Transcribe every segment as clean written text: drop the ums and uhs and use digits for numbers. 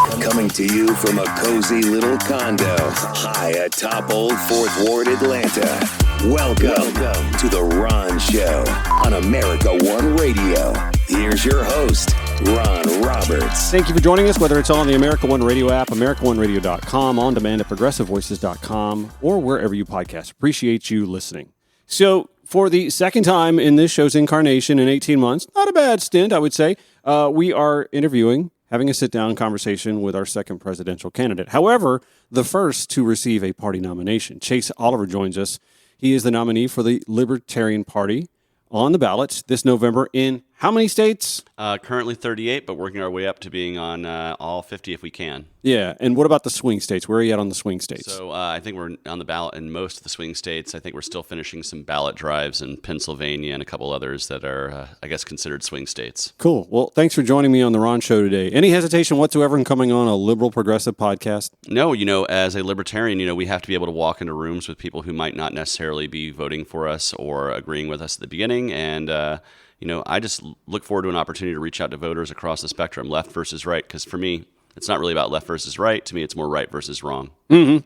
Coming to you from a cozy little condo high atop Old 4th Ward, Atlanta. Welcome to The Ron Show on America One Radio. Here's your host, Ron Roberts. Thank you for joining us, whether it's on the America One Radio app, AmericaOneRadio.com, on demand at ProgressiveVoices.com, or wherever you podcast. Appreciate you listening. So, for the second time in this show's incarnation in 18 months, not a bad stint, I would say, we are having a sit-down conversation with our second presidential candidate. However, the first to receive a party nomination. Chase Oliver joins us. He is the nominee for the Libertarian Party on the ballot this November in how many states? Currently 38, but working our way up to being on all 50 if we can. Yeah, and what about the swing states? Where are you at on the swing states? So I think we're on the ballot in most of the swing states. I think we're still finishing some ballot drives in Pennsylvania and a couple others that are, I guess, considered swing states. Cool. Well, thanks for joining me on The Ron Show today. Any hesitation whatsoever in coming on a liberal progressive podcast? No, as a libertarian, we have to be able to walk into rooms with people who might not necessarily be voting for us or agreeing with us at the beginning. And, I just look forward to an opportunity to reach out to voters across the spectrum, left versus right, because for me, it's not really about left versus right. To me, it's more right versus wrong. Mm-hmm.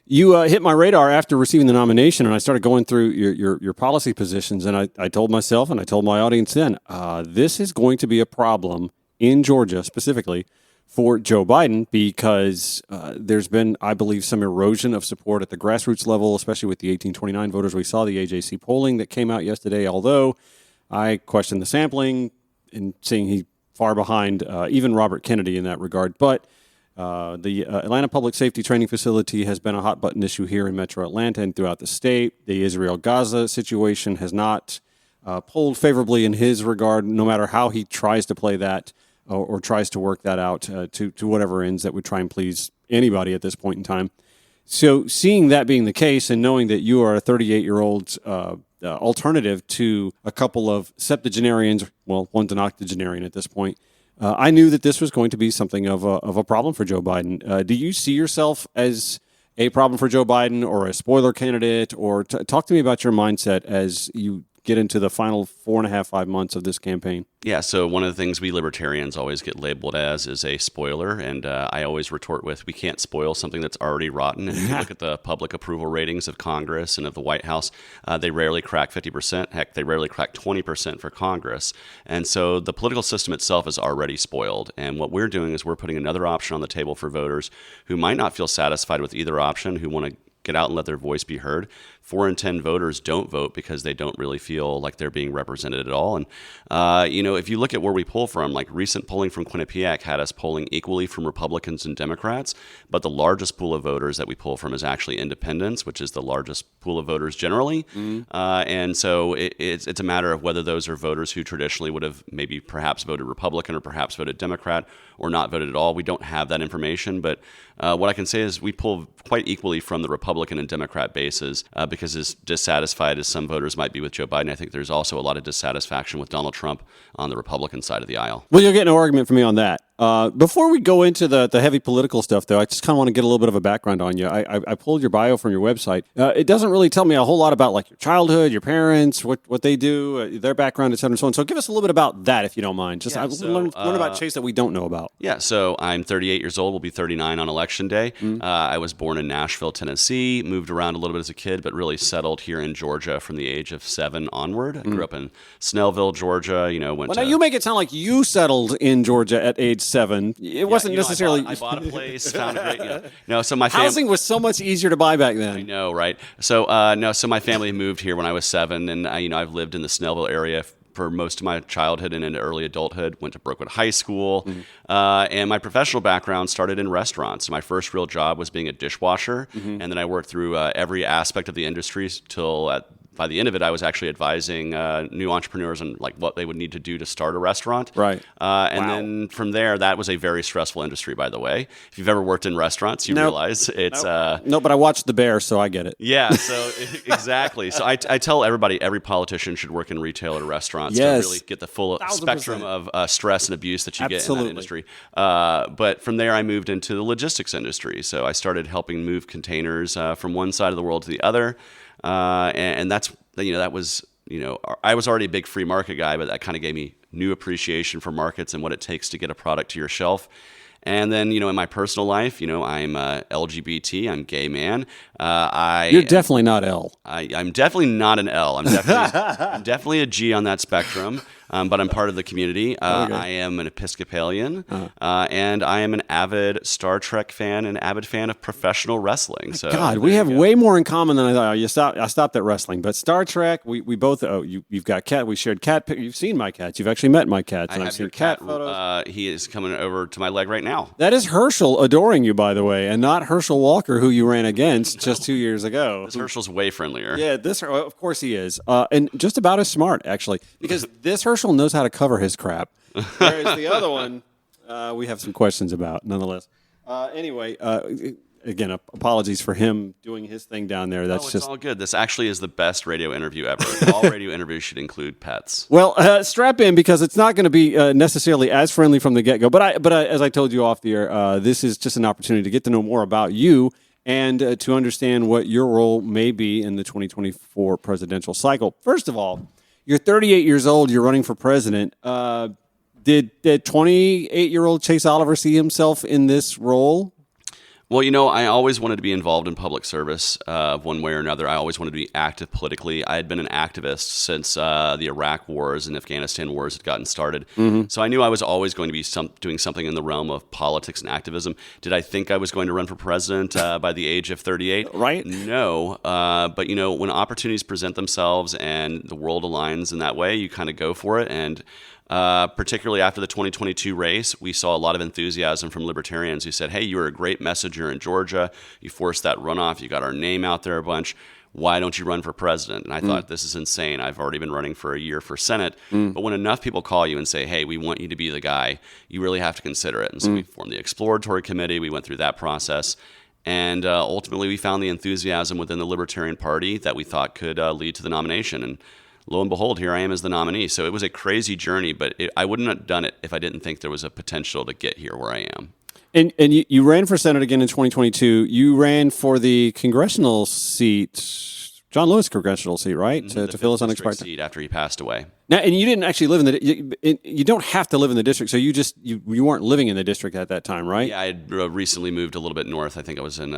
You hit my radar after receiving the nomination, and I started going through your policy positions, and I told myself and I told my audience then, this is going to be a problem in Georgia specifically for Joe Biden because there's been, I believe, some erosion of support at the grassroots level, especially with the 1829 voters. We saw the AJC polling that came out yesterday, although I questioned the sampling and seeing he far behind even Robert Kennedy in that regard. But the Atlanta Public Safety Training Facility has been a hot button issue here in Metro Atlanta and throughout the state. The Israel-Gaza situation has not polled favorably in his regard, no matter how he tries to play that or tries to work that out to whatever ends that would try and please anybody at this point in time. So seeing that being the case and knowing that you are a 38-year-old alternative to a couple of septuagenarians, well, one's an octogenarian at this point, I knew that this was going to be something of a problem for Joe Biden. Do you see yourself as a problem for Joe Biden or a spoiler candidate? Or talk to me about your mindset as you get into the final 4.5, 5 months of this campaign. Yeah, so one of the things we libertarians always get labeled as is a spoiler, and I always retort with, we can't spoil something that's already rotten. And if you look at the public approval ratings of Congress and of the White House, they rarely crack 50%. Heck, they rarely crack 20% for Congress. And so the political system itself is already spoiled. And what we're doing is we're putting another option on the table for voters who might not feel satisfied with either option, who want to get out and let their voice be heard. 4 in 10 voters don't vote because they don't really feel like they're being represented at all. And, if you look at where we pull from, like recent polling from Quinnipiac had us polling equally from Republicans and Democrats, but the largest pool of voters that we pull from is actually independents, which is the largest pool of voters generally. And so it's a matter of whether those are voters who traditionally would have maybe perhaps voted Republican or perhaps voted Democrat or not voted at all. We don't have that information, but what I can say is we pull quite equally from the Republican and Democrat bases because as dissatisfied as some voters might be with Joe Biden, I think there's also a lot of dissatisfaction with Donald Trump on the Republican side of the aisle. Well, you'll get no argument from me on that. Before we go into the heavy political stuff, though, I just kind of want to get a little bit of a background on you. I pulled your bio from your website. It doesn't really tell me a whole lot about like your childhood, your parents, what they do, their background, et cetera, and so on. So give us a little bit about that, if you don't mind. Just learn about Chase that we don't know about. Yeah, so I'm 38 years old. Will be 39 on Election Day. I was born in Nashville, Tennessee, moved around a little bit as a kid, but really settled here in Georgia from the age of 7 onward. I grew up in Snellville, Georgia. Now you make it sound like you settled in Georgia at age 7. It wasn't necessarily. I bought a place, found a great. So my housing was so much easier to buy back then. I know, right? So so my family moved here when I was 7, and I've lived in the Snellville area for most of my childhood and into early adulthood. Went to Brookwood High School, and my professional background started in restaurants. My first real job was being a dishwasher, and then I worked through every aspect of the industry till by the end of it, I was actually advising new entrepreneurs on like what they would need to do to start a restaurant. Right. And then from there, that was a very stressful industry, by the way. If you've ever worked in restaurants, you realize it's... No, but I watched The Bear, so I get it. Yeah, so exactly. So I tell everybody, every politician should work in retail or restaurants to really get the full spectrum of stress and abuse that you get in that industry. But from there, I moved into the logistics industry. So I started helping move containers from one side of the world to the other. And that's, that was, I was already a big free market guy, but that kind of gave me new appreciation for markets and what it takes to get a product to your shelf. And then, in my personal life, I'm LGBT, I'm gay man. You're definitely not L. I'm definitely not an L. I'm definitely a G on that spectrum, but I'm part of the community. I am an Episcopalian, and I am an avid Star Trek fan and avid fan of professional wrestling. So God, we have way more in common than I thought. I stopped at wrestling, but Star Trek, we both. Oh, you've got cat. We shared cat. You've seen my cats. You've actually met my cats, and I've seen cat photos. He is coming over to my leg right now. That is Herschel adoring you, by the way, and not Herschel Walker, who you ran against just 2 years ago. This Herschel's way friendlier. Yeah, of course he is, and just about as smart actually, because this Herschel knows how to cover his crap, whereas the other one, we have some questions about, nonetheless. Anyway. Again, apologies for him doing his thing down there. It's all good. This actually is the best radio interview ever. All radio interviews should include pets. Well, strap in because it's not going to be necessarily as friendly from the get-go. But as I told you off the air, this is just an opportunity to get to know more about you and to understand what your role may be in the 2024 presidential cycle. First of all, you're 38 years old. You're running for president. Did 28-year-old Chase Oliver see himself in this role? Well, I always wanted to be involved in public service one way or another. I always wanted to be active politically. I had been an activist since the Iraq wars and Afghanistan wars had gotten started. Mm-hmm. So I knew I was always going to be doing something in the realm of politics and activism. Did I think I was going to run for president by the age of 38? Right. No. But, when opportunities present themselves and the world aligns in that way, you kind of go for it. And particularly after the 2022 race, we saw a lot of enthusiasm from libertarians who said, hey, you were a great messenger in Georgia. You forced that runoff. You got our name out there a bunch. Why don't you run for president? And I thought, this is insane. I've already been running for a year for Senate. But when enough people call you and say, hey, we want you to be the guy, you really have to consider it. And so we formed the exploratory committee. We went through that process. And ultimately, we found the enthusiasm within the Libertarian Party that we thought could lead to the nomination. And lo and behold, here I am as the nominee. So it was a crazy journey, but I wouldn't have done it if I didn't think there was a potential to get here where I am. And you ran for Senate again in 2022. You ran for the congressional seat, John Lewis congressional seat, right? Mm-hmm. To fill his unexpired seat after he passed away. Now, and you didn't actually live in you don't have to live in the district, so you weren't living in the district at that time, right? Yeah, I had recently moved a little bit north. I think I was in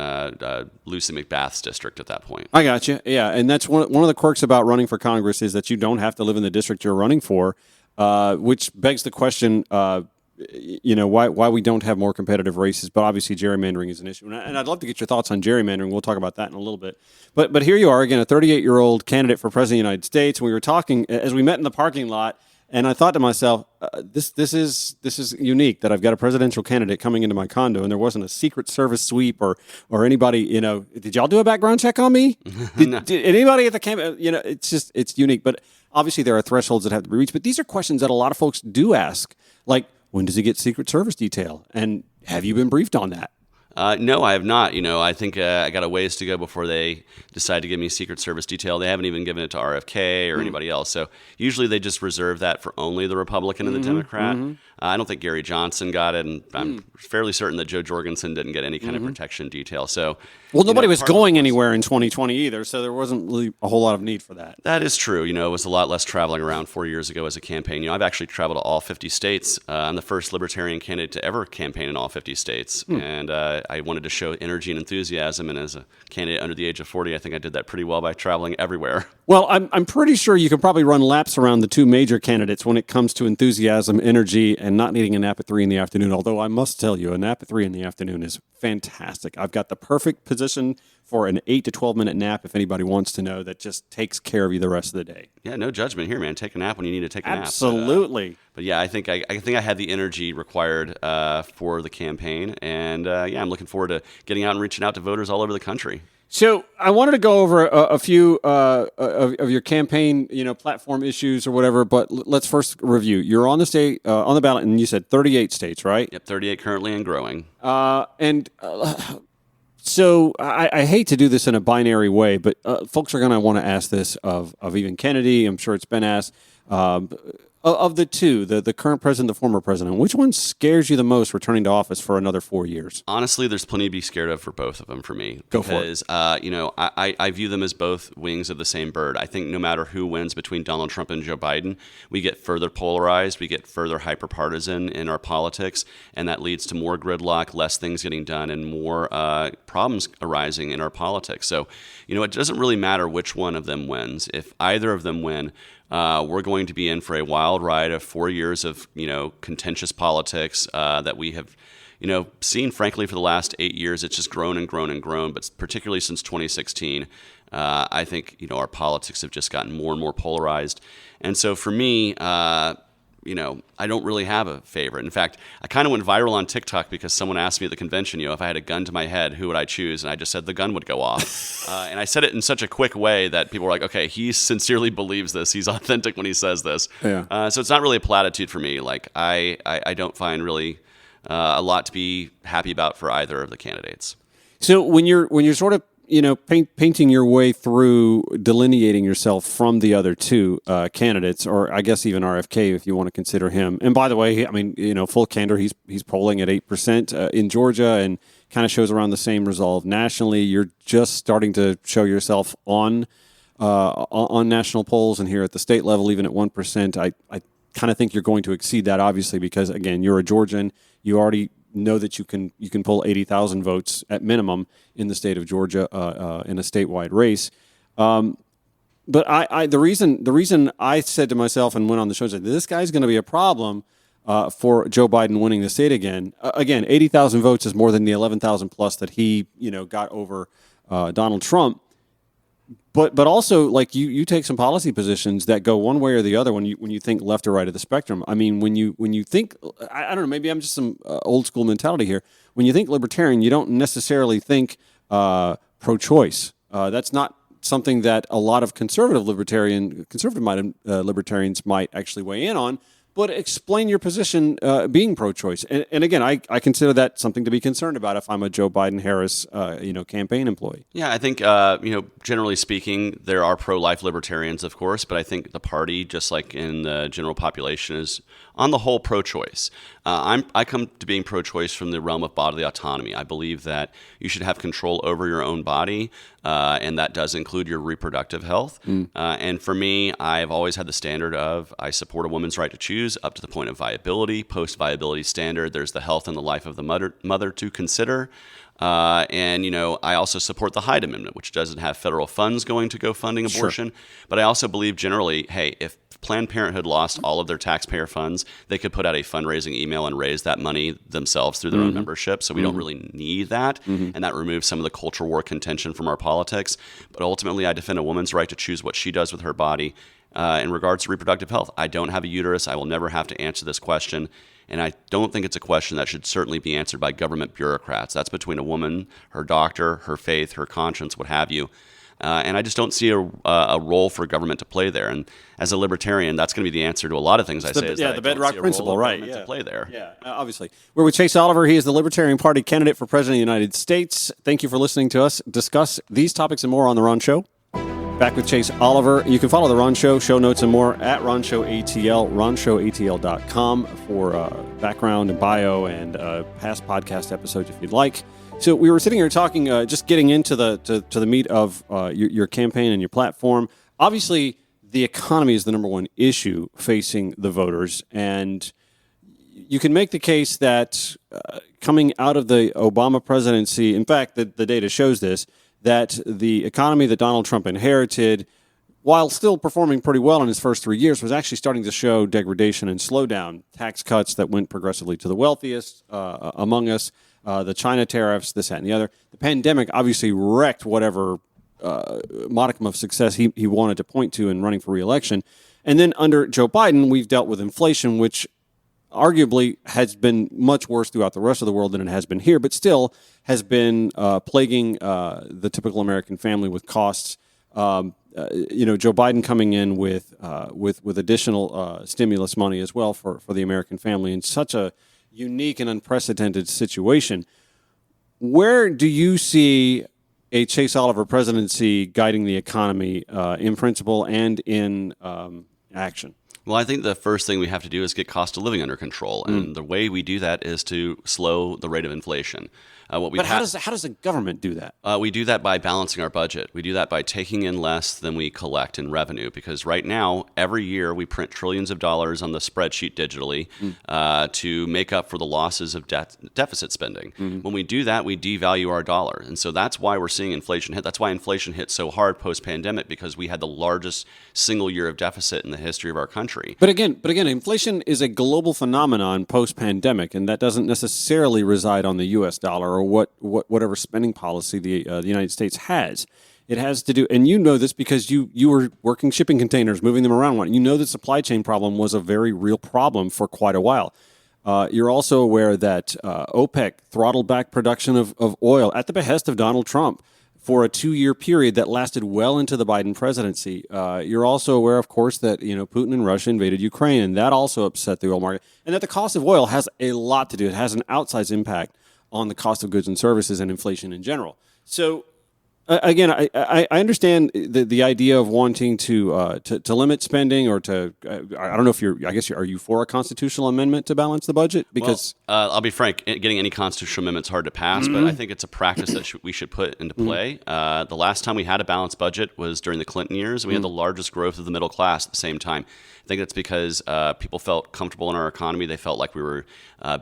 Lucy McBath's district at that point. I got you. Yeah, and that's one of the quirks about running for Congress is that you don't have to live in the district you're running for, which begs the question, why we don't have more competitive races. But obviously, gerrymandering is an issue, and I'd love to get your thoughts on gerrymandering. We'll talk about that in a little bit. But here you are again, a 38-year-old candidate for president of the United States. And we were talking as we met in the parking lot. And I thought to myself, this is unique that I've got a presidential candidate coming into my condo, and there wasn't a Secret Service sweep or anybody. Did y'all do a background check on me? Did anybody at the camp? It's unique. But obviously there are thresholds that have to be reached. But these are questions that a lot of folks do ask, like when does he get Secret Service detail, and have you been briefed on that? No, I have not. I think I got a ways to go before they decide to give me Secret Service detail. They haven't even given it to RFK or anybody else. So usually they just reserve that for only the Republican and the Democrat. I don't think Gary Johnson got it, and I'm fairly certain that Joe Jorgensen didn't get any kind of protection detail. So, nobody was going anywhere in 2020 either, so there wasn't really a whole lot of need for that. That is true. It was a lot less traveling around 4 years ago as a campaign. I've actually traveled to all 50 states. I'm the first libertarian candidate to ever campaign in all 50 states, and I wanted to show energy and enthusiasm. And as a candidate under the age of 40, I think I did that pretty well by traveling everywhere. Well, I'm pretty sure you could probably run laps around the two major candidates when it comes to enthusiasm, energy, and not needing a nap at 3 in the afternoon. Although I must tell you, a nap at 3 in the afternoon is fantastic. I've got the perfect position for an 8 to 12 minute nap if anybody wants to know, that just takes care of you the rest of the day. Yeah, no judgment here, man. Take a nap when you need to take a nap. Absolutely. But yeah, I think I had the energy required for the campaign, and I'm looking forward to getting out and reaching out to voters all over the country. So I wanted to go over a few of your campaign, platform issues or whatever. But let's first review. You're on the ballot, and you said 38 states, right? Yep, 38 currently and growing. So I hate to do this in a binary way, but folks are going to want to ask this of even Kennedy. I'm sure it's been asked. Of the two, the current president, the former president, which one scares you the most returning to office for another 4 years? Honestly, there's plenty to be scared of for both of them for me. Go for it. Because, I view them as both wings of the same bird. I think no matter who wins between Donald Trump and Joe Biden, we get further polarized, we get further hyper-partisan in our politics, and that leads to more gridlock, less things getting done, and more problems arising in our politics. So, it doesn't really matter which one of them wins. If either of them win, we're going to be in for a wild ride of 4 years of, contentious politics that we have, seen, frankly, for the last 8 years. It's just grown and grown and grown, but particularly since 2016, I think, our politics have just gotten more and more polarized. And so for me, I don't really have a favorite. In fact, I kind of went viral on TikTok because someone asked me at the convention, if I had a gun to my head, who would I choose? And I just said the gun would go off. And I said it in such a quick way that people were like, okay, he sincerely believes this. He's authentic when he says this. Yeah. So it's not really a platitude for me. Like, I don't find really a lot to be happy about for either of the candidates. So when you're sort of painting your way through delineating yourself from the other two candidates, or I guess even RFK if you want to consider him. And by the way, full candor, he's polling at 8% in Georgia and kind of shows around the same resolve nationally. You're just starting to show yourself on national polls and here at the state level, even at 1%. I kind of think you're going to exceed that, obviously, because again, you're a Georgian. You already know that you can pull 80,000 votes at minimum in the state of Georgia in a statewide race. But the reason I said to myself and went on the show that this guy's going to be a problem for Joe Biden winning the state again. Again, 80,000 votes is more than the 11,000 plus that he got over Donald Trump. But also, like you take some policy positions that go one way or the other when you think left or right of the spectrum. I mean, when you think, I don't know, maybe I'm just some old school mentality here. When you think libertarian, you don't necessarily think pro-choice. That's not something that a lot of conservative-minded libertarians might actually weigh in on. But explain your position being pro-choice. And again, I consider that something to be concerned about if I'm a Joe Biden-Harris, campaign employee. Yeah, I think, generally speaking, there are pro-life libertarians, of course, but I think the party, just like in the general population, is on the whole pro-choice. I come to being pro-choice from the realm of bodily autonomy. I believe that you should have control over your own body, and that does include your reproductive health. And for me, I've always had the standard of I support a woman's right to choose up to the point of viability. Post-viability standard, there's the health and the life of the mother to consider. And I also support the Hyde Amendment, which doesn't have federal funds going to go funding abortion. Sure. But I also believe generally, hey, if Planned Parenthood lost all of their taxpayer funds, they could put out a fundraising email and raise that money themselves through their own membership. So we don't really need that. And that removes some of the culture war contention from our politics. But ultimately, I defend a woman's right to choose what she does with her body. In regards to reproductive health, I don't have a uterus. I will never have to answer this question. And I don't think it's a question that should certainly be answered by government bureaucrats. That's between a woman, her doctor, her faith, her conscience, what have you. And I just don't see a role for government to play there. And as a libertarian, that's going to be the answer to a lot of things I say. The bedrock principle, right? To play there. Yeah, obviously. We're with Chase Oliver. He is the Libertarian Party candidate for President of the United States. Thank you for listening to us discuss these topics and more on The Ron Show. Back with Chase Oliver. You can follow The Ron Show, show notes and more at Ron Show ATL, ronshowatl.com for background and bio and past podcast episodes if you'd like. So we were sitting here talking, just getting into the meat of your campaign and your platform. Obviously, the economy is the number one issue facing the voters, and you can make the case that coming out of the Obama presidency, in fact, the data shows this, that the economy that Donald Trump inherited, while still performing pretty well in his first 3 years, was actually starting to show degradation and slowdown. Tax cuts that went progressively to the wealthiest among us, the China tariffs, this, that, and the other. The pandemic obviously wrecked whatever modicum of success he wanted to point to in running for re-election. And then under Joe Biden, we've dealt with inflation, which arguably has been much worse throughout the rest of the world than it has been here, but still has been plaguing the typical American family with costs. Joe Biden coming in with additional stimulus money as well for the American family in such a unique and unprecedented situation. Where do you see a Chase Oliver presidency guiding the economy in principle and in action? Well, I think the first thing we have to do is get cost of living under control. And the way we do that is to slow the rate of inflation. But how does the government do that? We do that by balancing our budget. We do that by taking in less than we collect in revenue. Because right now, every year, we print trillions of dollars on the spreadsheet digitally to make up for the losses of deficit spending. When we do that, we devalue our dollar. And so that's why we're seeing inflation hit. That's why inflation hit so hard post-pandemic, because we had the largest single year of deficit in the history of our country. But again, inflation is a global phenomenon post-pandemic, and that doesn't necessarily reside on the U.S. dollar or whatever spending policy the United States has. It has to do, and you know this because you were working shipping containers, moving them around. You know the supply chain problem was a very real problem for quite a while. You're also aware that OPEC throttled back production of oil at the behest of Donald Trump for a 2-year period that lasted well into the Biden presidency. You're also aware, of course, that Putin and Russia invaded Ukraine, and that also upset the oil market, and that the cost of oil has a lot to do. It has an outsized impact on the cost of goods and services and inflation in general. So, again, I understand the idea of wanting to limit spending or to I don't know if are you for a constitutional amendment to balance the budget? Because I'll be frank, getting any constitutional amendment is hard to pass, but I think it's a practice that we should put into play. The last time we had a balanced budget was during the Clinton years, and we had the largest growth of the middle class at the same time. I think that's because people felt comfortable in our economy. They felt like we were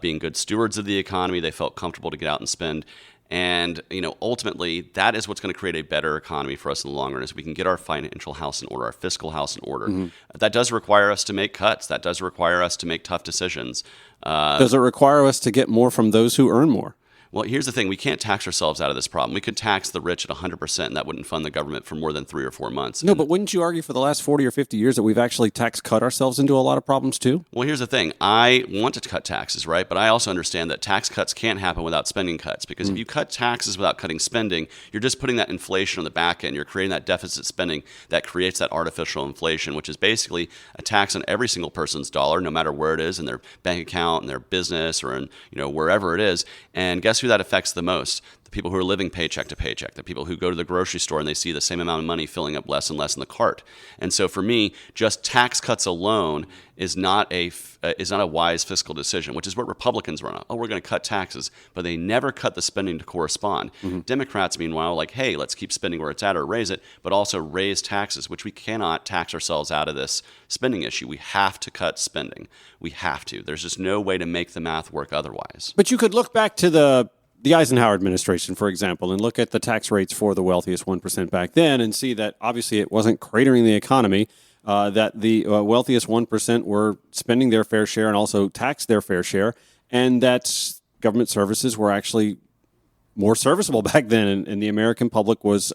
being good stewards of the economy. They felt comfortable to get out and spend. And, ultimately, that is what's going to create a better economy for us in the long run, is we can get our financial house in order, our fiscal house in order. That does require us to make cuts. That does require us to make tough decisions. Does it require us to get more from those who earn more? Well, here's the thing. We can't tax ourselves out of this problem. We could tax the rich at 100%, and that wouldn't fund the government for more than 3 or 4 months. No, but wouldn't you argue for the last 40 or 50 years that we've actually tax cut ourselves into a lot of problems too? Well, here's the thing. I want to cut taxes, right? But I also understand that tax cuts can't happen without spending cuts, because if you cut taxes without cutting spending, you're just putting that inflation on the back end. You're creating that deficit spending that creates that artificial inflation, which is basically a tax on every single person's dollar, no matter where it is in their bank account, in their business, or in wherever it is. And guess who that affects the most? The people who are living paycheck to paycheck, the people who go to the grocery store and they see the same amount of money filling up less and less in the cart. And so for me, just tax cuts alone is not a wise fiscal decision, which is what Republicans run on. Oh, we're going to cut taxes, but they never cut the spending to correspond. Democrats, meanwhile, like, hey, let's keep spending where it's at or raise it, but also raise taxes, which we cannot tax ourselves out of this spending issue. We have to cut spending. We have to. There's just no way to make the math work otherwise. But you could look back to the Eisenhower administration, for example, and look at the tax rates for the wealthiest 1% back then and see that obviously it wasn't cratering the economy, that the wealthiest 1% were spending their fair share and also taxed their fair share, and that government services were actually more serviceable back then, and the American public was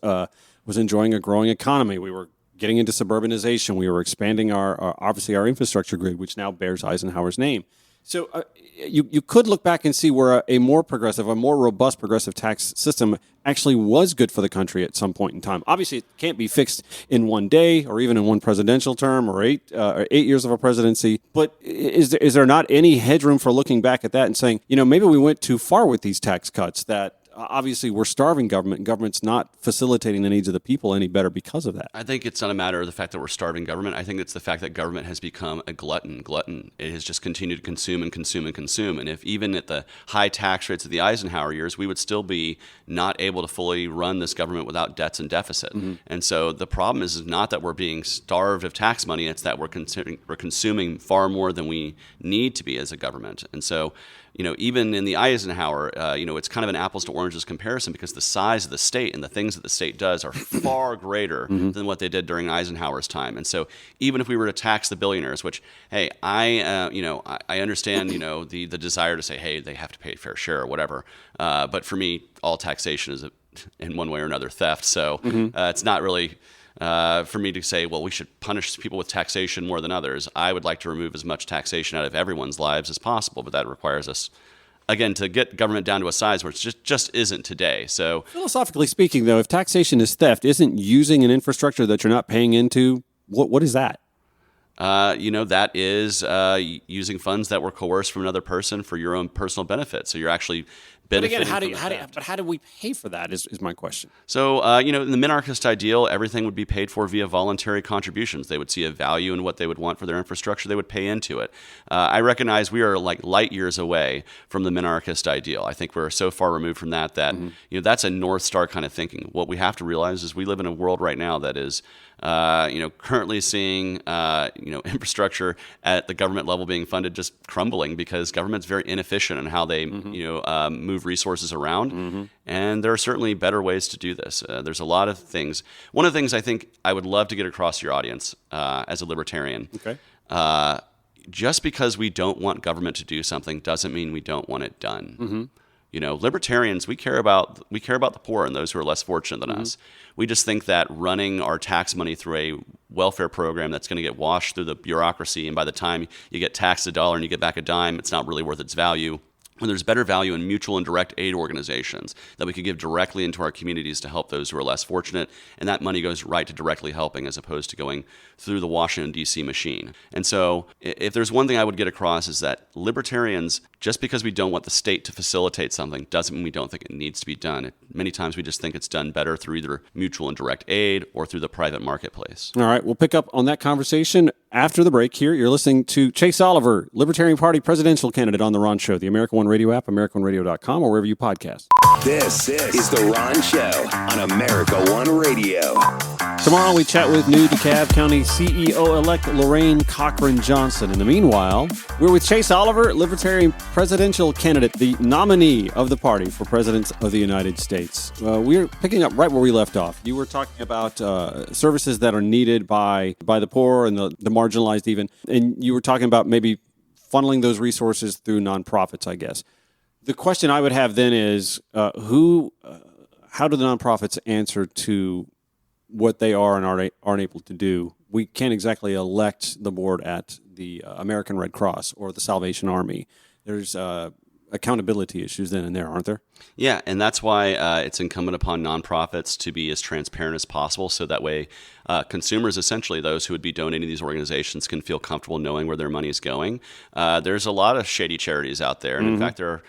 enjoying a growing economy. We were getting into suburbanization. We were expanding our infrastructure grid, which now bears Eisenhower's name. So you could look back and see where a more robust progressive tax system actually was good for the country at some point in time. Obviously, it can't be fixed in one day or even in one presidential term or 8 years of a presidency. But is there not any headroom for looking back at that and saying, maybe we went too far with these tax cuts, that obviously we're starving government, and government's not facilitating the needs of the people any better because of that? I think it's not a matter of the fact that we're starving government. I think it's the fact that government has become a glutton. It has just continued to consume and consume and consume. And if even at the high tax rates of the Eisenhower years, we would still be not able to fully run this government without debts and deficit. And so the problem is not that we're being starved of tax money, it's that we're consuming far more than we need to be as a government. And so even in the Eisenhower, it's kind of an apples to oranges comparison, because the size of the state and the things that the state does are far greater than what they did during Eisenhower's time. And so even if we were to tax the billionaires, which, hey, I understand, the desire to say, hey, they have to pay a fair share or whatever. But for me, all taxation is in one way or another theft. So it's not really for me to say, well, we should punish people with taxation more than others. I would like to remove as much taxation out of everyone's lives as possible, but that requires us, again, to get government down to a size where it just isn't today. So, philosophically speaking, though, if taxation is theft, isn't using an infrastructure that you're not paying into, what is that? That is using funds that were coerced from another person for your own personal benefit. So you're actually But again, benefiting from the theft. how do we pay for that is my question. So, in the minarchist ideal, everything would be paid for via voluntary contributions. They would see a value in what they would want for their infrastructure. They would pay into it. I recognize we are like light years away from the minarchist ideal. I think we're so far removed from that that's a North Star kind of thinking. What we have to realize is we live in a world right now that is currently seeing, infrastructure at the government level being funded just crumbling because government's very inefficient in how they, move resources around. And there are certainly better ways to do this. There's a lot of things. One of the things I think I would love to get across to your audience as a libertarian, just because we don't want government to do something doesn't mean we don't want it done. Libertarians, we care about the poor and those who are less fortunate than us. We just think that running our tax money through a welfare program that's going to get washed through the bureaucracy, and by the time you get taxed $1 and you get back a dime, it's not really worth its value. When there's better value in mutual and direct aid organizations that we could give directly into our communities to help those who are less fortunate, and that money goes right to directly helping as opposed to going through the Washington, D.C. machine. And so if there's one thing I would get across is that libertarians, just because we don't want the state to facilitate something doesn't mean we don't think it needs to be done. Many times we just think it's done better through either mutual and direct aid or through the private marketplace. All right, we'll pick up on that conversation after the break here. You're listening to Chase Oliver, Libertarian Party presidential candidate on The Ron Show, the American One Radio app, AmericanOneRadio.com, or wherever you podcast. This is The Ron Show on America One Radio. Tomorrow we chat with new DeKalb County CEO-elect Lorraine Cochran Johnson. In the meanwhile, we're with Chase Oliver, Libertarian presidential candidate, the nominee of the party for President of the United States. We're picking up right where we left off. You were talking about services that are needed by the poor and the marginalized even, and you were talking about maybe funneling those resources through nonprofits, I guess. The question I would have then is, how do the nonprofits answer to what they are and aren't able to do? We can't exactly elect the board at the American Red Cross or the Salvation Army. There's accountability issues then and there, aren't there? Yeah, and that's why it's incumbent upon nonprofits to be as transparent as possible, so that way consumers, essentially those who would be donating these organizations, can feel comfortable knowing where their money is going. There's a lot of shady charities out there, and in fact, there are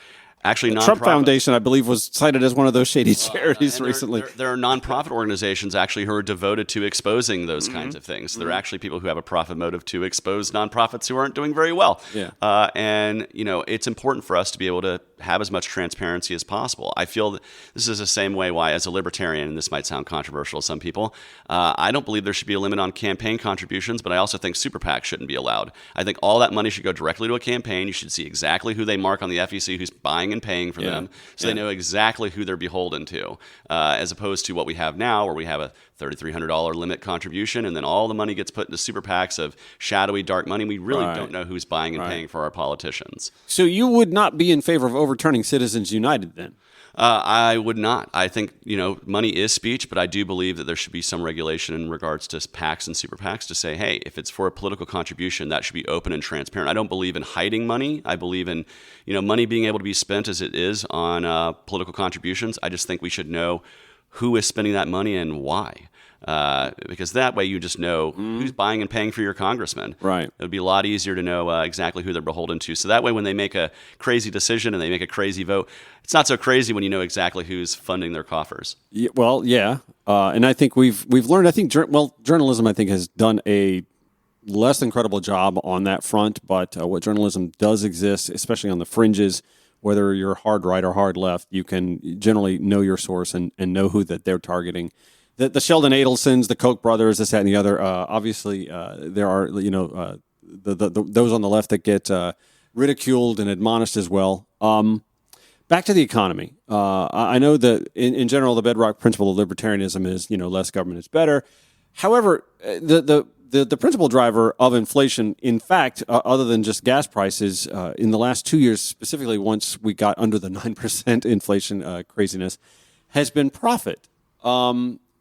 actually the Trump Foundation, I believe, was cited as one of those shady charities recently. There are nonprofit organizations actually who are devoted to exposing those kinds of things. So there are actually people who have a profit motive to expose nonprofits who aren't doing very well. Yeah. And it's important for us to be able to have as much transparency as possible. I feel that this is the same way why, as a libertarian, and this might sound controversial to some people, I don't believe there should be a limit on campaign contributions, but I also think super PACs shouldn't be allowed. I think all that money should go directly to a campaign. You should see exactly who they mark on the FEC, who's buying and paying for them, so they know exactly who they're beholden to, as opposed to what we have now, where we have a $3,300 limit contribution, and then all the money gets put into super PACs of shadowy, dark money. We really don't know who's buying and paying for our politicians. So you would not be in favor of overturning Citizens United then? I would not. I think, money is speech, but I do believe that there should be some regulation in regards to PACs and super PACs to say, hey, if it's for a political contribution, that should be open and transparent. I don't believe in hiding money. I believe in, money being able to be spent as it is on political contributions. I just think we should know who is spending that money and why. Because that way you just know who's buying and paying for your congressman. Right. It would be a lot easier to know exactly who they're beholden to. So that way when they make a crazy decision and they make a crazy vote, it's not so crazy when you know exactly who's funding their coffers. Yeah, well, yeah. And I think we've learned, journalism, I think, has done a less than credible job on that front. But what journalism does exist, especially on the fringes, whether you're hard right or hard left, you can generally know your source and know who that they're targeting. The Sheldon Adelsons, the Koch brothers, this, that, and the other. Obviously, there are those on the left that get ridiculed and admonished as well. Back to the economy. I know that in general, the bedrock principle of libertarianism is less government is better. However, the principal driver of inflation, in fact, other than just gas prices, in the last 2 years specifically, once we got under the 9% inflation craziness, has been profit.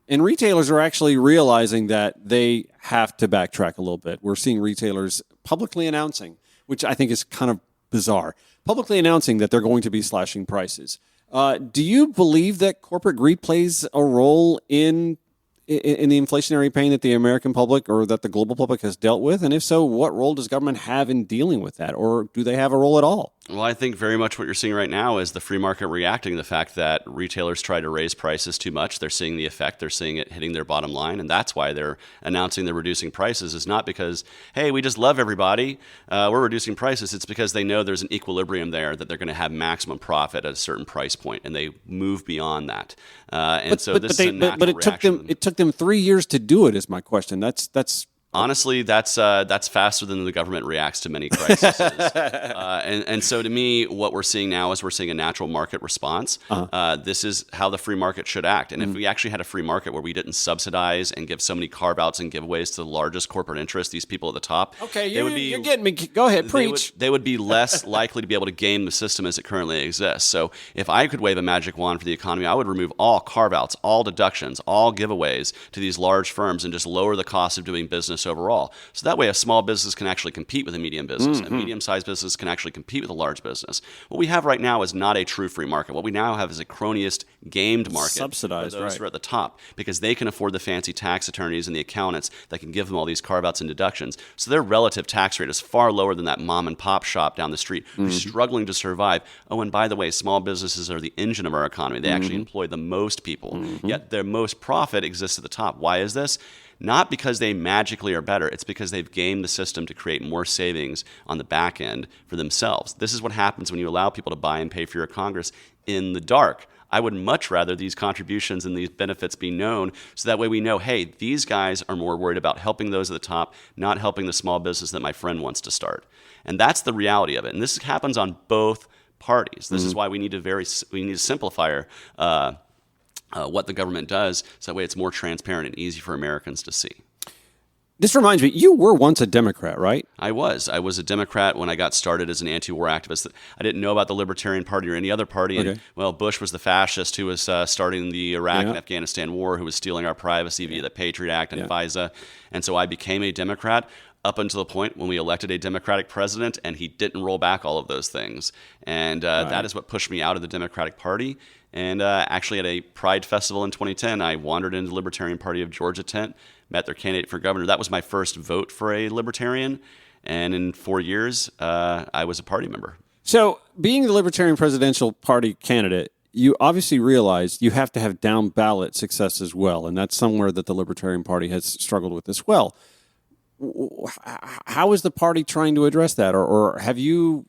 And retailers are actually realizing that they have to backtrack a little bit. We're seeing retailers publicly announcing, which I think is kind of bizarre, publicly announcing that they're going to be slashing prices. Do you believe that corporate greed plays a role in the inflationary pain that the American public or that the global public has dealt with? And if so, what role does government have in dealing with that? Or do they have a role at all? Well, I think very much what you're seeing right now is the free market reacting to the fact that retailers try to raise prices too much. They're seeing the effect. They're seeing it hitting their bottom line. And that's why they're announcing they're reducing prices. Is not because, hey, we just love everybody, we're reducing prices. It's because they know there's an equilibrium there, that they're going to have maximum profit at a certain price point, and they move beyond that. This is a natural reaction. It took them 3 years to do it, is my question. That's Honestly, that's faster than the government reacts to many crises. And so to me, what we're seeing now is we're seeing a natural market response. This is how the free market should act. And if we actually had a free market where we didn't subsidize and give so many carve-outs and giveaways to the largest corporate interests, these people at the top, okay, you're getting me. Go ahead, preach. They would be less likely to be able to game the system as it currently exists. So if I could wave a magic wand for the economy, I would remove all carve-outs, all deductions, all giveaways to these large firms and just lower the cost of doing business overall. So that way a small business can actually compete with a medium business. A medium-sized business can actually compete with a large business. What we have right now is not a true free market. What we now have is a cronyist, gamed market. Subsidized, for those right. who are at the top, because they can afford the fancy tax attorneys and the accountants that can give them all these carve-outs and deductions. So their relative tax rate is far lower than that mom-and-pop shop down the street who's struggling to survive. Oh, and by the way, small businesses are the engine of our economy. They actually employ the most people, yet their most profit exists at the top. Why is this? Not because they magically are better. It's because they've gamed the system to create more savings on the back end for themselves. This is what happens when you allow people to buy and pay for your Congress in the dark. I would much rather these contributions and these benefits be known, so that way we know, hey, these guys are more worried about helping those at the top, not helping the small business that my friend wants to start. And that's the reality of it. And this happens on both parties. This is why we need to simplify what the government does, so that way it's more transparent and easy for Americans to see. This reminds me, you were once a Democrat, right? I was a Democrat when I got started as an anti-war activist. I didn't know about the Libertarian Party or any other party. Okay. And, well, Bush was the fascist who was starting the Iraq and Afghanistan war, who was stealing our privacy via the Patriot Act and FISA. And so I became a Democrat up until the point when we elected a Democratic president, and he didn't roll back all of those things. And that is what pushed me out of the Democratic Party. And actually at a Pride Festival in 2010, I wandered into the Libertarian Party of Georgia tent, met their candidate for governor. That was my first vote for a Libertarian. And in 4 years, I was a party member. So being the Libertarian presidential party candidate, you obviously realize you have to have down ballot success as well. And that's somewhere that the Libertarian Party has struggled with as well. How is the party trying to address that? Or have you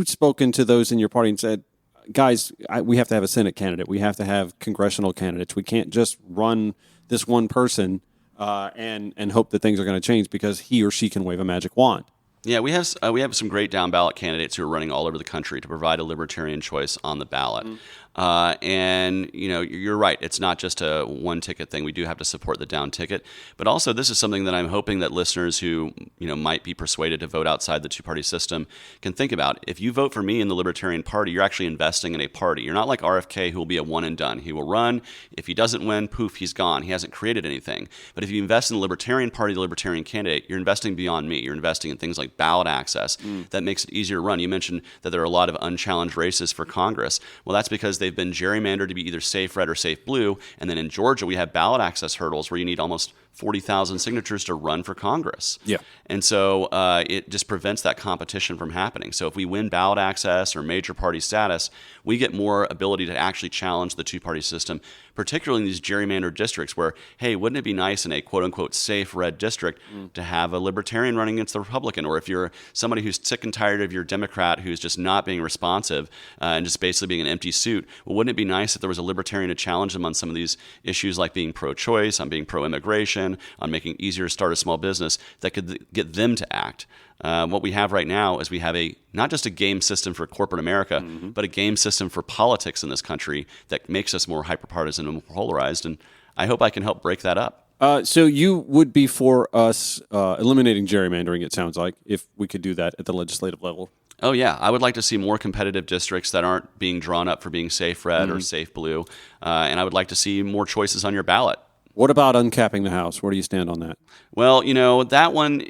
spoken to those in your party and said, guys, we have to have a Senate candidate. We have to have congressional candidates. We can't just run this one person and hope that things are going to change because he or she can wave a magic wand. Yeah, we have some great down ballot candidates who are running all over the country to provide a libertarian choice on the ballot. And you're right. It's not just a one ticket thing. We do have to support the down ticket, but also this is something that I'm hoping that listeners who might be persuaded to vote outside the two-party system can think about. If you vote for me in the Libertarian Party, you're actually investing in a party. You're not like RFK, who will be a one and done. He will run. If he doesn't win, poof, he's gone. He hasn't created anything. But if you invest in the Libertarian Party, the Libertarian candidate, you're investing beyond me. You're investing in things like ballot access. That makes it easier to run. You mentioned that there are a lot of unchallenged races for Congress. Well, that's because they've been gerrymandered to be either safe red or safe blue. And then in Georgia, we have ballot access hurdles where you need almost 40,000 signatures to run for Congress. Yeah. And so it just prevents that competition from happening. So if we win ballot access or major party status, we get more ability to actually challenge the two-party system, particularly in these gerrymandered districts where, hey, wouldn't it be nice in a quote-unquote safe red district to have a Libertarian running against the Republican? Or if you're somebody who's sick and tired of your Democrat who's just not being responsive and just basically being an empty suit, well, wouldn't it be nice if there was a Libertarian to challenge them on some of these issues like being pro-choice, on being pro-immigration, on making it easier to start a small business that could get them to act? What we have right now is we have not just a game system for corporate America, but a game system for politics in this country that makes us more hyperpartisan and more polarized. And I hope I can help break that up. So you would be for us eliminating gerrymandering, it sounds like, if we could do that at the legislative level. Oh, yeah. I would like to see more competitive districts that aren't being drawn up for being safe red or safe blue. And I would like to see more choices on your ballot. What about uncapping the House? Where do you stand on that? Well, that one,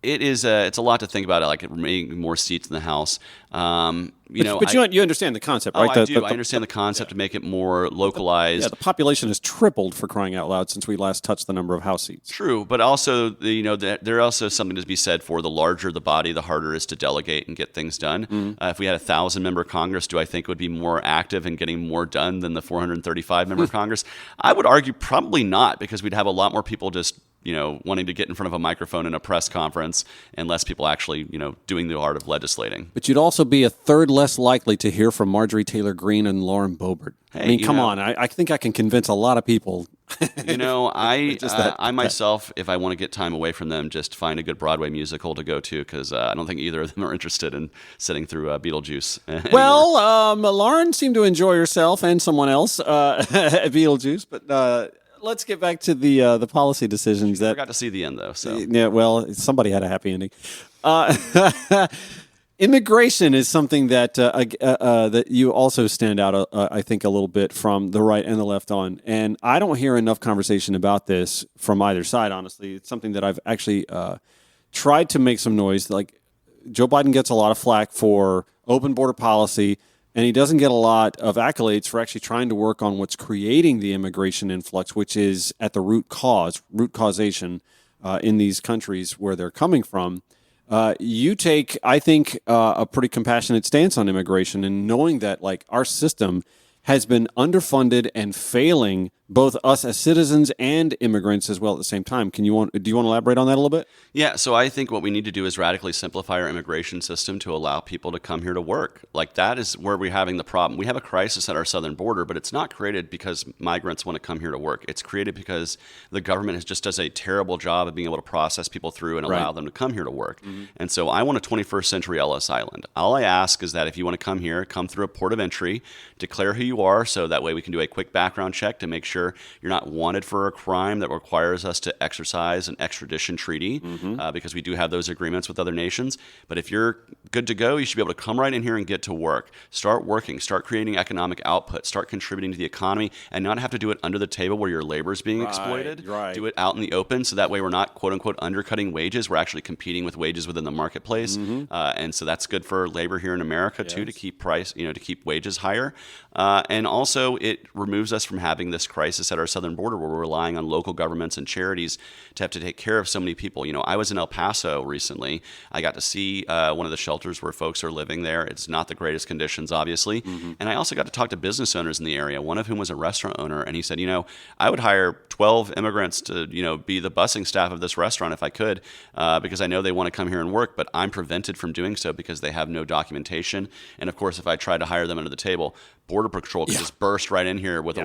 It is. It's a lot to think about. Like making more seats in the House. You understand the concept, right? I do. I understand the concept to make it more localized. The population has tripled, for crying out loud, since we last touched the number of House seats. True, but also, there's also something to be said for the larger the body, the harder it is to delegate and get things done. If we had 1,000-member Congress, do I think it would be more active in getting more done than the 435-member Congress? I would argue probably not, because we'd have a lot more people just wanting to get in front of a microphone in a press conference, and less people actually, doing the art of legislating. But you'd also be a third less likely to hear from Marjorie Taylor Greene and Lauren Boebert. Hey, I mean, come on. I think I can convince a lot of people. I myself, if I want to get time away from them, just find a good Broadway musical to go to, because I don't think either of them are interested in sitting through Beetlejuice. Well, Lauren seemed to enjoy herself and someone else at Beetlejuice, but... let's get back to the policy decisions. I got to see the end, though. So yeah, well, somebody had a happy ending. Immigration is something that that you also stand out, I think, a little bit from the right and the left on. And I don't hear enough conversation about this from either side, honestly. It's something that I've actually tried to make some noise. Like, Joe Biden gets a lot of flack for open border policy, and he doesn't get a lot of accolades for actually trying to work on what's creating the immigration influx, which is at the root causation in these countries where they're coming from. You take, I think, a pretty compassionate stance on immigration, and knowing that, like, our system has been underfunded and failing both us as citizens and immigrants as well at the same time. Do you want to elaborate on that a little bit? Yeah, so I think what we need to do is radically simplify our immigration system to allow people to come here to work. Like, that is where we're having the problem. We have a crisis at our southern border, but it's not created because migrants want to come here to work. It's created because the government just does a terrible job of being able to process people through and allow them to come here to work. Mm-hmm. And so I want a 21st century Ellis Island. All I ask is that if you want to come here, come through a port of entry, declare who you are, so that way we can do a quick background check to make sure you're not wanted for a crime that requires us to exercise an extradition treaty, because we do have those agreements with other nations. But if you're good to go, you should be able to come right in here and get to work. Start working, start creating economic output, start contributing to the economy, and not have to do it under the table where your labor is being exploited. Right. Do it out in the open, so that way we're not, quote unquote, undercutting wages. We're actually competing with wages within the marketplace. And so that's good for labor here in America, too, to keep to keep wages higher. And also, it removes us from having this crisis at our southern border where we're relying on local governments and charities to have to take care of so many people. I was in El Paso recently. I got to see one of the shelters where folks are living there. It's not the greatest conditions, obviously. And I also got to talk to business owners in the area, one of whom was a restaurant owner. And he said, I would hire 12 immigrants to, be the busing staff of this restaurant if I could, because I know they want to come here and work, but I'm prevented from doing so because they have no documentation. And of course, if I try to hire them under the table, Border Patrol could just burst right in here with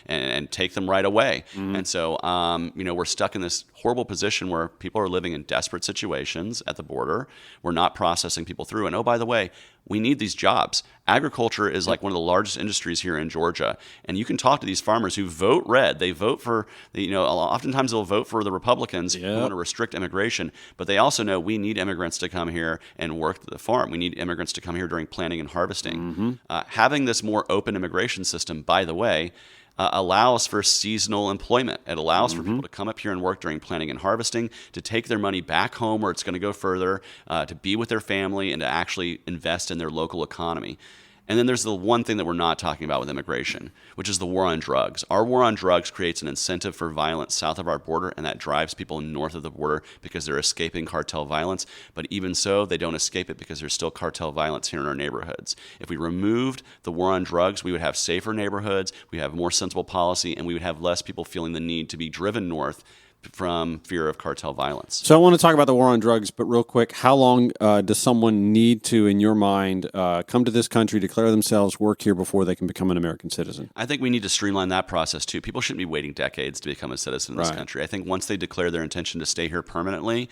and take them right away. And so, we're stuck in this horrible position where people are living in desperate situations at the border. We're not processing people through. And oh, by the way, we need these jobs. Agriculture is like one of the largest industries here in Georgia. And you can talk to these farmers who vote red. They vote for, oftentimes they'll vote for the Republicans who want to restrict immigration. But they also know we need immigrants to come here and work the farm. We need immigrants to come here during planting and harvesting. Having this more open immigration system, by the way, allows for seasonal employment. It allows for people to come up here and work during planting and harvesting, to take their money back home where it's going to go further, to be with their family, and to actually invest in their local economy. And then there's the one thing that we're not talking about with immigration, which is the war on drugs. Our war on drugs creates an incentive for violence south of our border, and that drives people north of the border because they're escaping cartel violence. But even so, they don't escape it because there's still cartel violence here in our neighborhoods. If we removed the war on drugs, we would have safer neighborhoods, we have more sensible policy, and we would have less people feeling the need to be driven north from fear of cartel violence. So I want to talk about the war on drugs, but real quick, how long does someone need to, in your mind, come to this country, declare themselves, work here before they can become an American citizen? I think we need to streamline that process too. People shouldn't be waiting decades to become a citizen in this country. I think once they declare their intention to stay here permanently,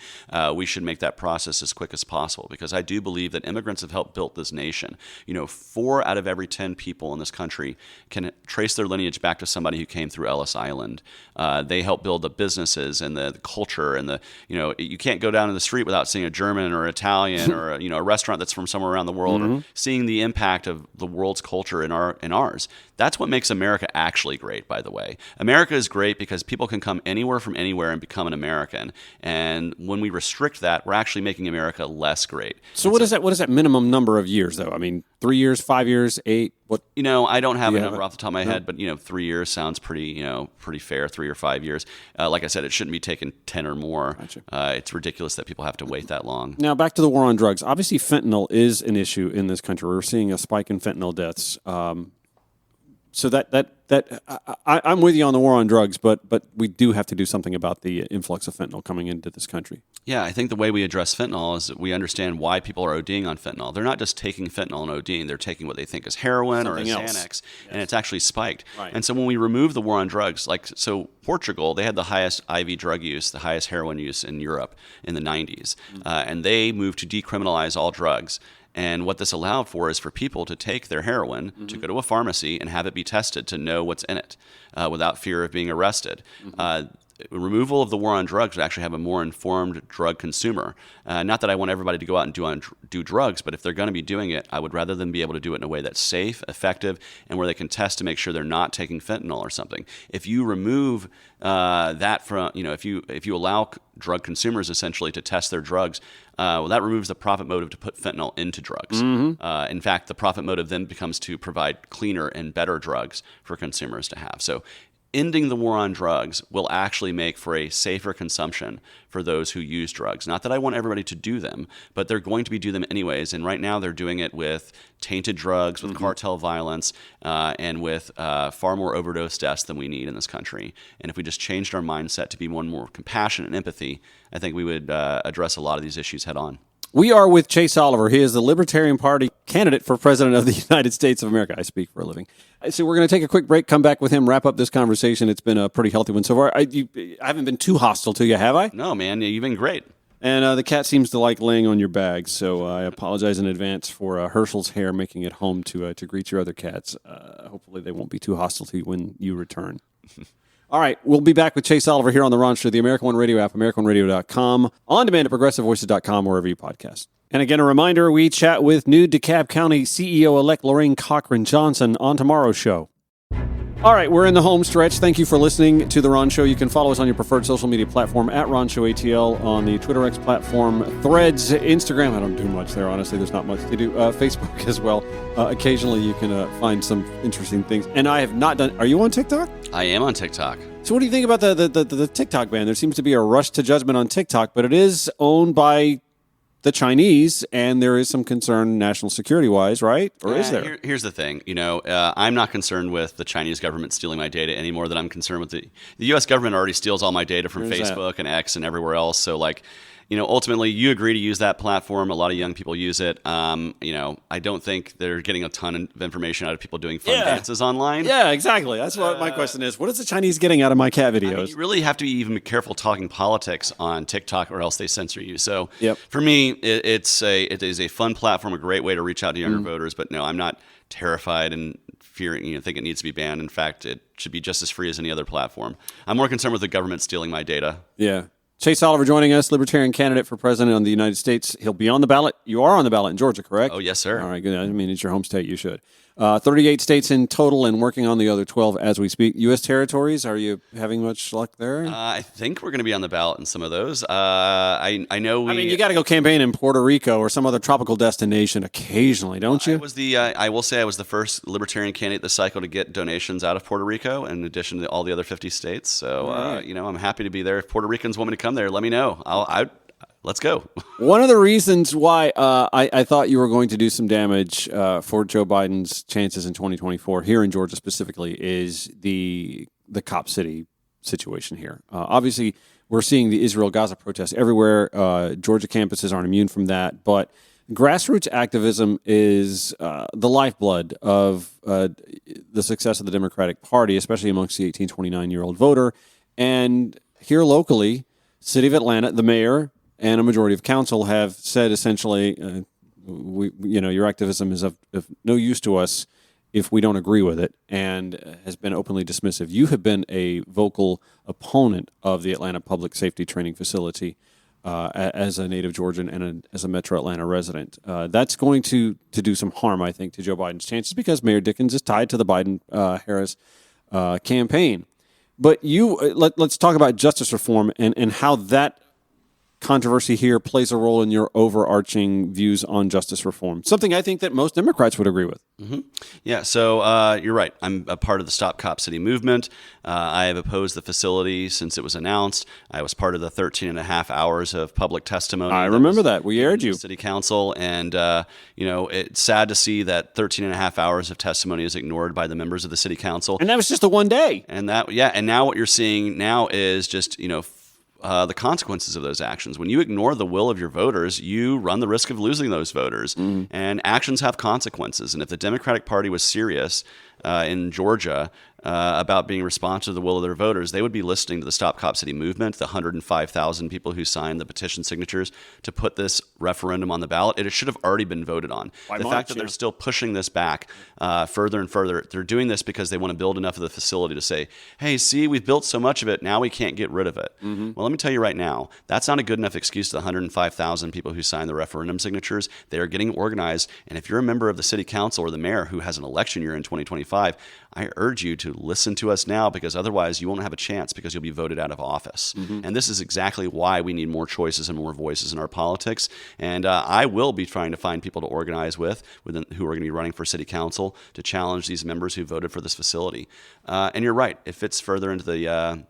we should make that process as quick as possible, because I do believe that immigrants have helped build this nation. 4 out of every 10 people in this country can trace their lineage back to somebody who came through Ellis Island. They helped build the businesses and the culture, and you can't go down in the street without seeing a German or Italian or a restaurant that's from somewhere around the world, or seeing the impact of the world's culture in ours. That's what makes America actually great, by the way. America is great because people can come anywhere from anywhere and become an American. And when we restrict that, we're actually making America less great. So what is that minimum number of years, though? I mean, 3 years, 5 years, 8? What? I don't have a have number off the top of my head, but 3 years sounds pretty fair. 3 or 5 years. Like I said, it shouldn't be taking 10 or more. Gotcha. It's ridiculous that people have to wait that long. Now, back to the war on drugs. Obviously, fentanyl is an issue in this country. We're seeing a spike in fentanyl deaths. So I'm with you on the war on drugs, but we do have to do something about the influx of fentanyl coming into this country. Yeah, I think the way we address fentanyl is that we understand why people are ODing on fentanyl. They're not just taking fentanyl and ODing; they're taking what they think is heroin Something or a else. Xanax, and it's actually spiked. Right. And so when we remove the war on drugs, Portugal, they had the highest IV drug use, the highest heroin use in Europe in the 90s, and they moved to decriminalize all drugs. And what this allowed for is for people to take their heroin, to go to a pharmacy and have it be tested to know what's in it without fear of being arrested. Removal of the war on drugs would actually have a more informed drug consumer. Not that I want everybody to go out and do drugs, but if they're going to be doing it, I would rather them be able to do it in a way that's safe, effective, and where they can test to make sure they're not taking fentanyl or something. If you remove that from, if you allow drug consumers essentially to test their drugs, that removes the profit motive to put fentanyl into drugs. In fact, the profit motive then becomes to provide cleaner and better drugs for consumers to have. So ending the war on drugs will actually make for a safer consumption for those who use drugs. Not that I want everybody to do them, but they're going to do them anyways. And right now they're doing it with tainted drugs, with cartel violence, and with far more overdose deaths than we need in this country. And if we just changed our mindset to be one more compassion and empathy, I think we would address a lot of these issues head on. We are with Chase Oliver. He is the Libertarian Party candidate for President of the United States of America. I speak for a living. So we're going to take a quick break, come back with him, wrap up this conversation. It's been a pretty healthy one so far. I haven't been too hostile to you, have I? No, man, you've been great. And the cat seems to like laying on your bag, so I apologize in advance for Herschel's hair making it home to greet your other cats. Hopefully they won't be too hostile to you when you return. All right, we'll be back with Chase Oliver here on The Ron Show, the American One Radio app, AmericanOneRadio.com, on demand at ProgressiveVoices.com, wherever you podcast. And again, a reminder, we chat with new DeKalb County CEO-elect Lorraine Cochran Johnson on tomorrow's show. All right, we're in the home stretch. Thank you for listening to The Ron Show. You can follow us on your preferred social media platform at Ron Show ATL, on the Twitter X platform, Threads, Instagram. I don't do much there, honestly. There's not much to do. Facebook as well. Occasionally you can find some interesting things. And I have not done... Are you on TikTok? I am on TikTok. So what do you think about the TikTok ban? There seems to be a rush to judgment on TikTok, but it is owned by the Chinese, and there is some concern national security-wise, right? Or is there? Here's the thing. I'm not concerned with the Chinese government stealing my data any more than I'm concerned with the U.S. government already steals all my data from Facebook and X and everywhere else. So, ultimately, you agree to use that platform. A lot of young people use it. I don't think they're getting a ton of information out of people doing fun dances online. Yeah, exactly. That's what my question is. What is the Chinese getting out of my cat videos? You really have to be even careful talking politics on TikTok, or else they censor you. So for me, it is a fun platform, a great way to reach out to younger voters. But no, I'm not terrified and fearing, think it needs to be banned. In fact, it should be just as free as any other platform. I'm more concerned with the government stealing my data. Yeah. Chase Oliver joining us, Libertarian candidate for president of the United States. He'll be on the ballot. You are on the ballot in Georgia, correct? Oh, yes, sir. All right, good. I mean, it's your home state. You should. 38 states in total and working on the other 12 as we speak. U.S. territories, are you having much luck there? I think we're going to be on the ballot in some of those. I know I mean, you got to go campaign in Puerto Rico or some other tropical destination occasionally, don't you? I will say I was the first Libertarian candidate this cycle to get donations out of Puerto Rico, in addition to all the other 50 states. So, I'm happy to be there. If Puerto Ricans want me to come there, let me know. Let's go. One of the reasons why I thought you were going to do some damage for Joe Biden's chances in 2024 here in Georgia specifically is the Cop City situation here. Obviously, we're seeing the Israel-Gaza protests everywhere. Georgia campuses aren't immune from that, but grassroots activism is the lifeblood of the success of the Democratic Party, especially amongst the 18, 29-year-old voter. And here locally, City of Atlanta, the mayor and a majority of council have said essentially, your activism is of no use to us if we don't agree with it, and has been openly dismissive. You have been a vocal opponent of the Atlanta Public Safety Training Facility. as a native Georgian and as a Metro Atlanta resident. That's going to do some harm, I think, to Joe Biden's chances because Mayor Dickens is tied to the Biden-Harris campaign. But let's talk about justice reform and how that controversy here plays a role in your overarching views on justice reform. Something I think that most Democrats would agree with. Mm-hmm. Yeah, so you're right. I'm a part of the Stop Cop City movement. I have opposed the facility since it was announced. I was part of the 13 and a half hours of public testimony. I remember that. We aired you. City Council. And, it's sad to see that 13 and a half hours of testimony is ignored by the members of the City Council. And that was just a one day. And now what you're seeing now is just, the consequences of those actions. When you ignore the will of your voters, you run the risk of losing those voters. And actions have consequences. And if the Democratic Party was serious in Georgia about being responsive to the will of their voters, they would be listening to the Stop Cop City movement, the 105,000 people who signed the petition signatures to put this referendum on the ballot. It should have already been voted on. The fact that they're still pushing this back further and further, they're doing this because they want to build enough of the facility to say, hey, see, we've built so much of it, now we can't get rid of it. Well, let me tell you right now, that's not a good enough excuse to the 105,000 people who signed the referendum signatures. They are getting organized, and if you're a member of the City Council or the mayor who has an election year in 2025, I urge you to listen to us now, because otherwise you won't have a chance, because you'll be voted out of office. And this is exactly why we need more choices and more voices in our politics. And I will be trying to find people to organize with who are going to be running for city council to challenge these members who voted for this facility. And you're right, it fits further into the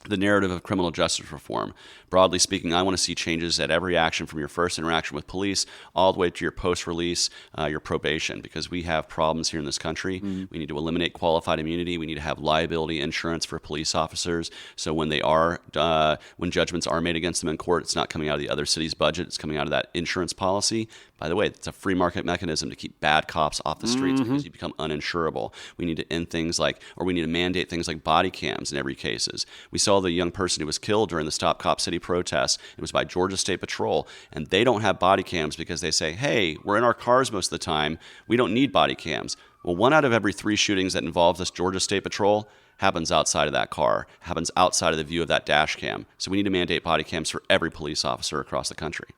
narrative of criminal justice reform. Broadly speaking, I want to see changes at every action, from your first interaction with police all the way to your post-release, your probation, because we have problems here in this country. We need to eliminate qualified immunity. We need to have liability insurance for police officers, so when when judgments are made against them in court, it's not coming out of the other city's budget. It's coming out of that insurance policy. By the way, it's a free market mechanism to keep bad cops off the streets because you become uninsurable. We need to end things we need to mandate things like body cams in every cases. We saw the young person who was killed during the Stop Cop City protest. It was by Georgia State Patrol, and they don't have body cams because they say, hey, we're in our cars most of the time. We don't need body cams. Well, 1 out of every 3 shootings that involve this Georgia State Patrol happens outside of that car, happens outside of the view of that dash cam. So we need to mandate body cams for every police officer across the country.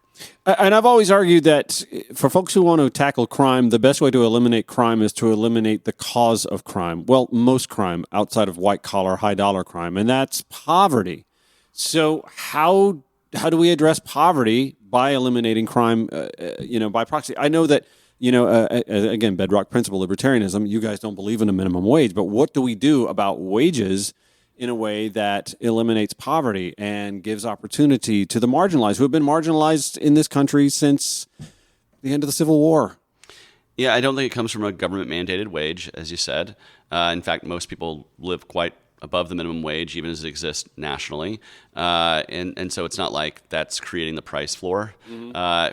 And I've always argued that for folks who want to tackle crime, the best way to eliminate crime is to eliminate the cause of crime. Well, most crime outside of white-collar, high-dollar crime, and that's poverty. So how do we address poverty by eliminating crime, by proxy? I know that, again, bedrock principle, libertarianism, you guys don't believe in a minimum wage, but what do we do about wages in a way that eliminates poverty and gives opportunity to the marginalized, who have been marginalized in this country since the end of the Civil War? Yeah, I don't think it comes from a government-mandated wage, as you said. In fact, most people live quite above the minimum wage, even as it exists nationally. And so it's not like that's creating the price floor.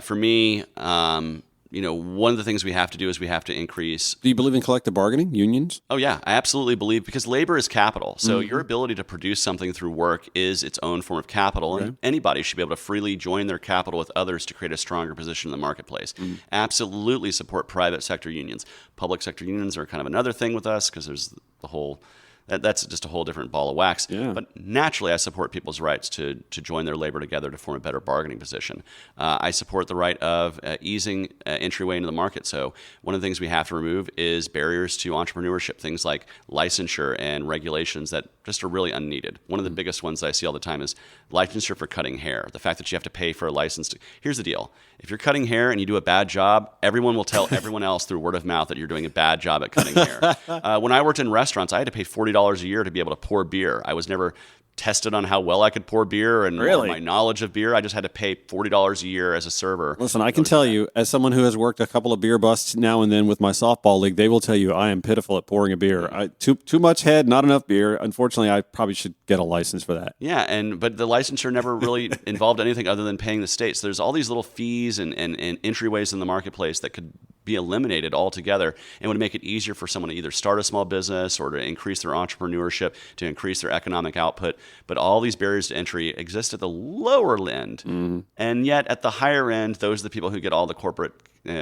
For me, one of the things we have to do is we have to increase. Do you believe in collective bargaining, unions? Oh, yeah, I absolutely believe, because labor is capital. So your ability to produce something through work is its own form of capital. And anybody should be able to freely join their capital with others to create a stronger position in the marketplace. Absolutely support private sector unions. Public sector unions are kind of another thing with us, because there's the whole... That's just a whole different ball of wax. Yeah. But naturally, I support people's rights to join their labor together to form a better bargaining position. I support the right of easing entryway into the market. So one of the things we have to remove is barriers to entrepreneurship, things like licensure and regulations that just are really unneeded. One of the biggest ones that I see all the time is licensure for cutting hair. The fact that you have to pay for a license. Here's the deal. If you're cutting hair and you do a bad job, everyone will tell everyone else through word of mouth that you're doing a bad job at cutting hair. When I worked in restaurants, I had to pay $40 a year to be able to pour beer. I was never tested on how well I could pour beer and my knowledge of beer. I just had to pay $40 a year as a server. Listen, I can tell you, as someone who has worked a couple of beer busts now and then with my softball league, they will tell you I am pitiful at pouring a beer. Too much head, not enough beer. Unfortunately, I probably should get a license for that. Yeah, but the licensure never really involved anything other than paying the state. So there's all these little fees and entryways in the marketplace that could be eliminated altogether, and would make it easier for someone to either start a small business or to increase their entrepreneurship, to increase their economic output. But all these barriers to entry exist at the lower end, and yet at the higher end, those are the people who get all the corporate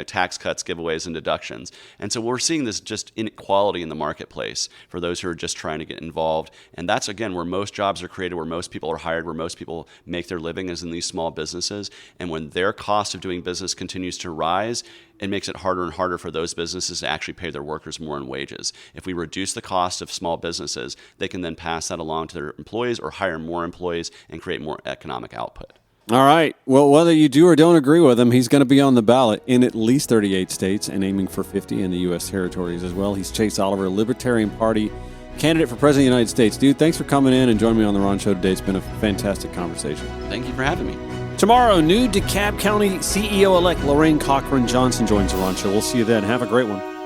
tax cuts, giveaways, and deductions. And so we're seeing this just inequality in the marketplace for those who are just trying to get involved. And that's, again, where most jobs are created, where most people are hired, where most people make their living is in these small businesses. And when their cost of doing business continues to rise, it makes it harder and harder for those businesses to actually pay their workers more in wages. If we reduce the cost of small businesses, they can then pass that along to their employees or hire more employees and create more economic output. All right. Well, whether you do or don't agree with him, he's going to be on the ballot in at least 38 states and aiming for 50 in the U.S. territories as well. He's Chase Oliver, Libertarian Party candidate for President of the United States. Dude, thanks for coming in and joining me on the Ron Show today. It's been a fantastic conversation. Thank you for having me. Tomorrow, new DeKalb County CEO-elect Lorraine Cochran Johnson joins the Ron Show. We'll see you then. Have a great one.